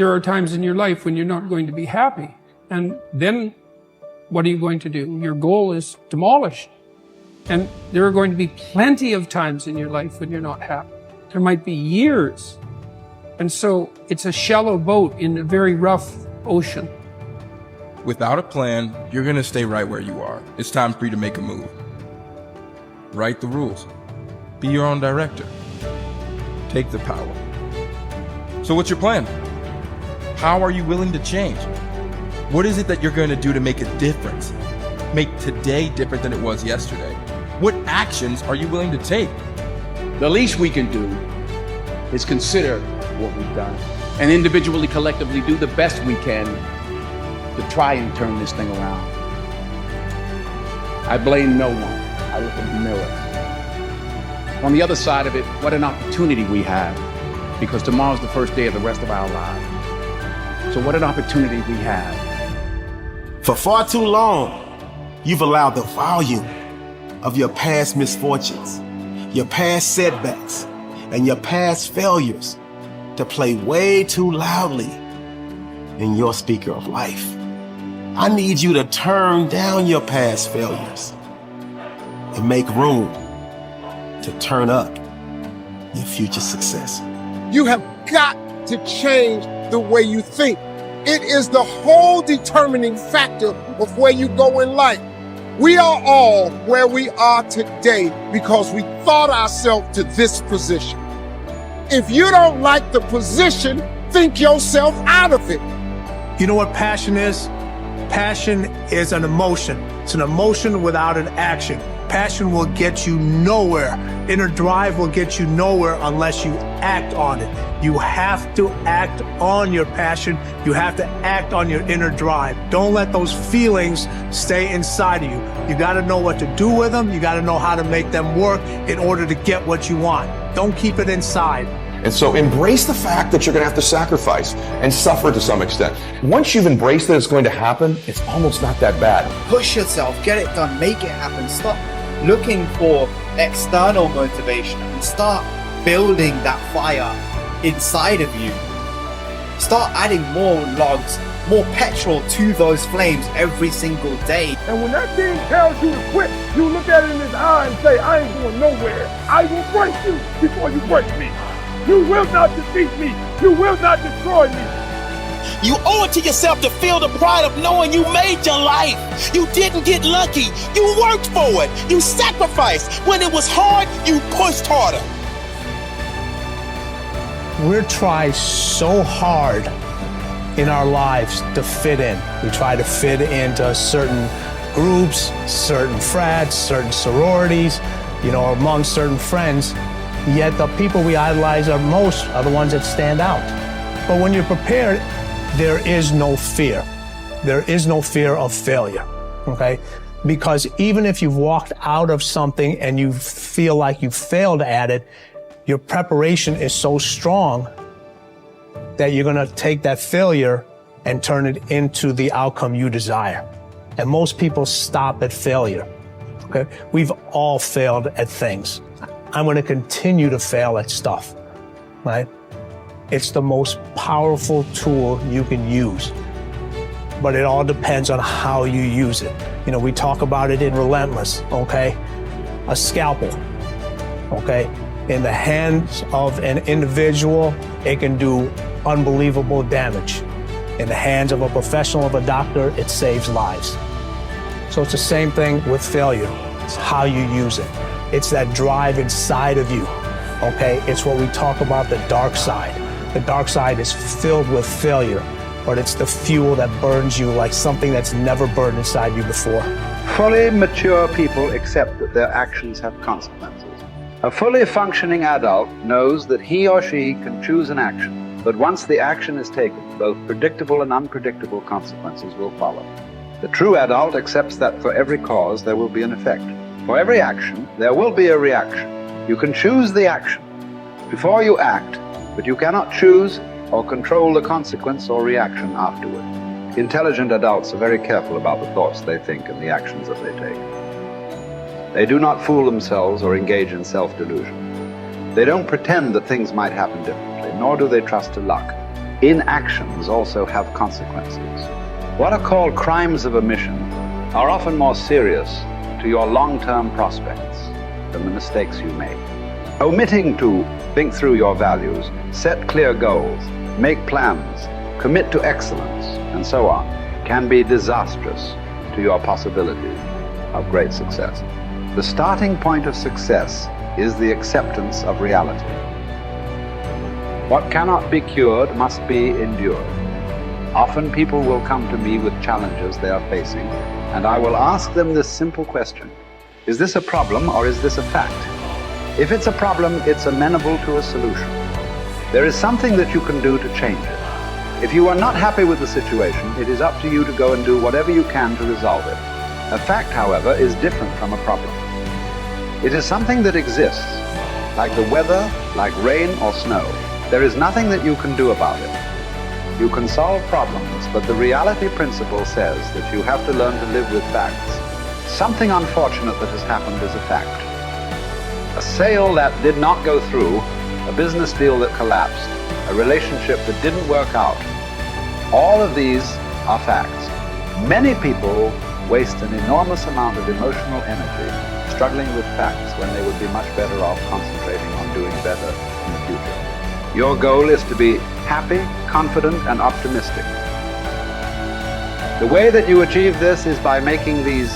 there are times in your life when you're not going to be happy. And then what are you going to do? Your goal is demolished. And there are going to be plenty of times in your life when you're not happy. There might be years. And so it's a shallow boat in a very rough ocean. Without a plan, you're going to stay right where you are. It's time for you to make a move. Write the rules. Be your own director. Take the power. So what's your plan? How are you willing to change? What is it that you're going to do to make a difference? Make today different than it was yesterday? What actions are you willing to take? The least we can do is consider what we've done and individually, collectively do the best we can to try and turn this thing around. I blame no one. I look in the mirror. On the other side of it, what an opportunity we have, because tomorrow's the first day of the rest of our lives. So what an opportunity we have. For far too long, you've allowed the volume of your past misfortunes, your past setbacks, and your past failures to play way too loudly in your speaker of life. I need you to turn down your past failures and make room to turn up your future success. You have got to change the way you think. It is the whole determining factor of where you go in life. We are all where we are today because we thought ourselves to this position. If you don't like the position, think yourself out of it. You know what passion is? Passion is an emotion. It's an emotion without an action. Passion will get you nowhere. Inner drive will get you nowhere unless you act on it. You have to act on your passion. You have to act on your inner drive. Don't let those feelings stay inside of you. You got to know what to do with them. You got to know how to make them work in order to get what you want. Don't keep it inside. And so embrace the fact that you're going to have to sacrifice and suffer to some extent. Once you've embraced that it's going to happen, it's almost not that bad. Push yourself, get it done, make it happen. Stop looking for external motivation and start building that fire inside of you. Start adding more logs, more petrol to those flames every single day. And when that thing tells you to quit, you look at it in his eye and say, I ain't going nowhere. I will break you before you break me. You will not defeat me. You will not destroy me. You owe it to yourself to feel the pride of knowing you made your life. You didn't get lucky. You worked for it. You sacrificed. When it was hard, you pushed harder. We're trying so hard in our lives to fit in. We try to fit into certain groups, certain frats, certain sororities, among certain friends. Yet the people we idolize most are the ones that stand out. But when you're prepared, there is no fear. There is no fear of failure, okay? Because even if you've walked out of something and you feel like you failed at it, your preparation is so strong that you're gonna take that failure and turn it into the outcome you desire. And most people stop at failure, okay? We've all failed at things. I'm going to continue to fail at stuff, right? It's the most powerful tool you can use, but it all depends on how you use it. We talk about it in Relentless, okay? A scalpel, okay? In the hands of an individual, it can do unbelievable damage. In the hands of a professional, of a doctor, it saves lives. So it's the same thing with failure. It's how you use it. It's that drive inside of you, okay? It's what we talk about, the dark side. The dark side is filled with failure, but it's the fuel that burns you like something that's never burned inside you before. Fully mature people accept that their actions have consequences. A fully functioning adult knows that he or she can choose an action, but once the action is taken, both predictable and unpredictable consequences will follow. The true adult accepts that for every cause there will be an effect. For every action, there will be a reaction. You can choose the action before you act, but you cannot choose or control the consequence or reaction afterward. Intelligent adults are very careful about the thoughts they think and the actions that they take. They do not fool themselves or engage in self-delusion. They don't pretend that things might happen differently, nor do they trust to luck. inactions also have consequences. What are called crimes of omission are often more serious to your long-term prospects than the mistakes you make. Omitting to think through your values, set clear goals, make plans, commit to excellence, and so on, can be disastrous to your possibility of great success. The starting point of success is the acceptance of reality. What cannot be cured must be endured. Often people will come to me with challenges they are facing, and I will ask them this simple question: is this a problem or is this a fact? If it's a problem, it's amenable to a solution. There is something that you can do to change it. If you are not happy with the situation, it is up to you to go and do whatever you can to resolve it. A fact, however, is different from a problem. It is something that exists, like the weather, like rain or snow. There is nothing that you can do about it. You can solve problems, but the reality principle says that you have to learn to live with facts. Something unfortunate that has happened is a fact. A sale that did not go through, a business deal that collapsed, a relationship that didn't work out. All of these are facts. Many people waste an enormous amount of emotional energy struggling with facts when they would be much better off concentrating on doing better in the future. Your goal is to be happy, confident, and optimistic. The way that you achieve this is by making these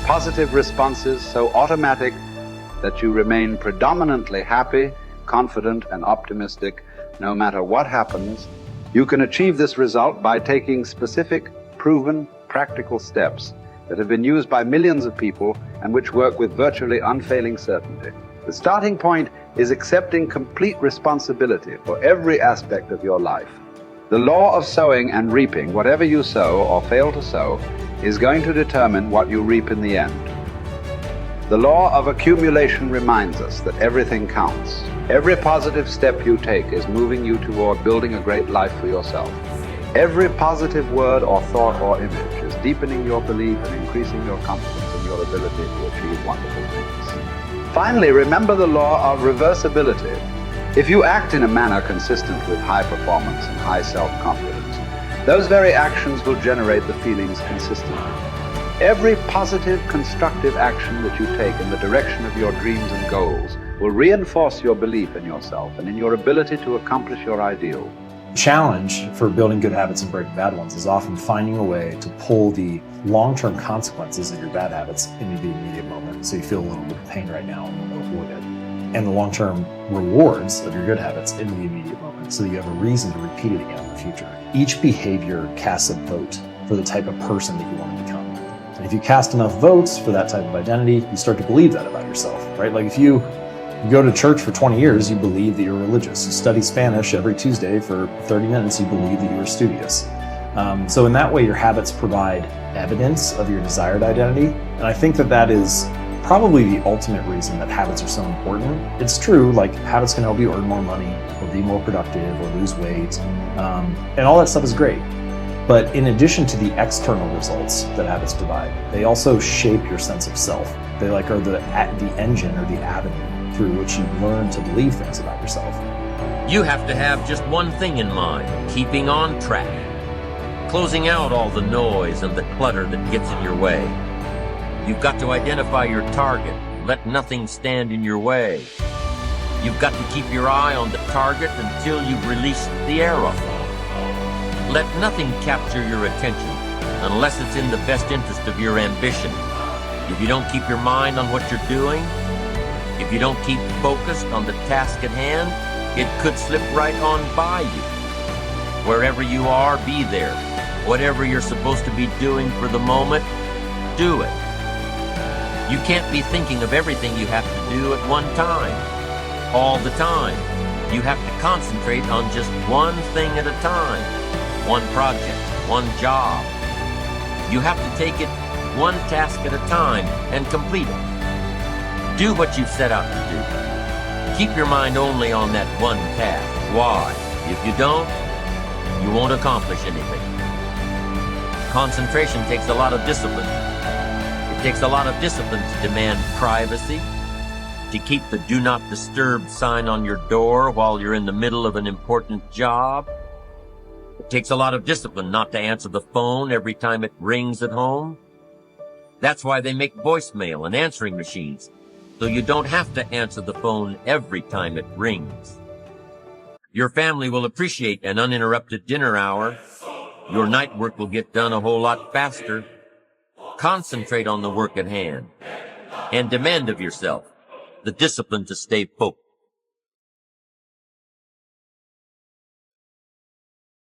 positive responses so automatic that you remain predominantly happy, confident, and optimistic no matter what happens. You can achieve this result by taking specific, proven, practical steps that have been used by millions of people and which work with virtually unfailing certainty. The starting point is accepting complete responsibility for every aspect of your life. The law of sowing and reaping, whatever you sow or fail to sow, is going to determine what you reap in the end. The law of accumulation reminds us that everything counts. Every positive step you take is moving you toward building a great life for yourself. Every positive word or thought or image is deepening your belief and increasing your confidence in your ability to achieve wonderful things. Finally, remember the law of reversibility. If you act in a manner consistent with high performance and high self-confidence, those very actions will generate the feelings consistently. Every positive, constructive action that you take in the direction of your dreams and goals will reinforce your belief in yourself and in your ability to accomplish your ideal. The challenge for building good habits and breaking bad ones is often finding a way to pull the long-term consequences of your bad habits into the immediate moment. So you feel a little bit of pain right now and you'll avoid it. And the long-term rewards of your good habits in the immediate moment so that you have a reason to repeat it again in the future. Each behavior casts a vote for the type of person that you want to become. And if you cast enough votes for that type of identity, you start to believe that about yourself, right? Like if you go to church for 20 years, you believe that you're religious. You study Spanish every Tuesday for 30 minutes, you believe that you are studious. So in that way, your habits provide evidence of your desired identity. And I think that that is probably the ultimate reason that habits are so important. It's true, like habits can help you earn more money or be more productive or lose weight. And all that stuff is great. But in addition to the external results that habits provide, they also shape your sense of self. They are the engine or the avenue through which you learn to believe things about yourself. You have to have just one thing in mind: keeping on track, closing out all the noise and the clutter that gets in your way. You've got to identify your target. Let nothing stand in your way. You've got to keep your eye on the target until you've released the arrow. Let nothing capture your attention unless it's in the best interest of your ambition. If you don't keep your mind on what you're doing, if you don't keep focused on the task at hand, it could slip right on by you. Wherever you are, be there. Whatever you're supposed to be doing for the moment, do it. You can't be thinking of everything you have to do at one time, all the time. You have to concentrate on just one thing at a time, one project, one job. You have to take it one task at a time and complete it. Do what you've set out to do. Keep your mind only on that one path. Why? If you don't, you won't accomplish anything. Concentration takes a lot of discipline. It takes a lot of discipline to demand privacy, to keep the do not disturb sign on your door while you're in the middle of an important job. It takes a lot of discipline not to answer the phone every time it rings at home. That's why they make voicemail and answering machines, so you don't have to answer the phone every time it rings. Your family will appreciate an uninterrupted dinner hour. Your night work will get done a whole lot faster. Concentrate on the work at hand and demand of yourself the discipline to stay focused.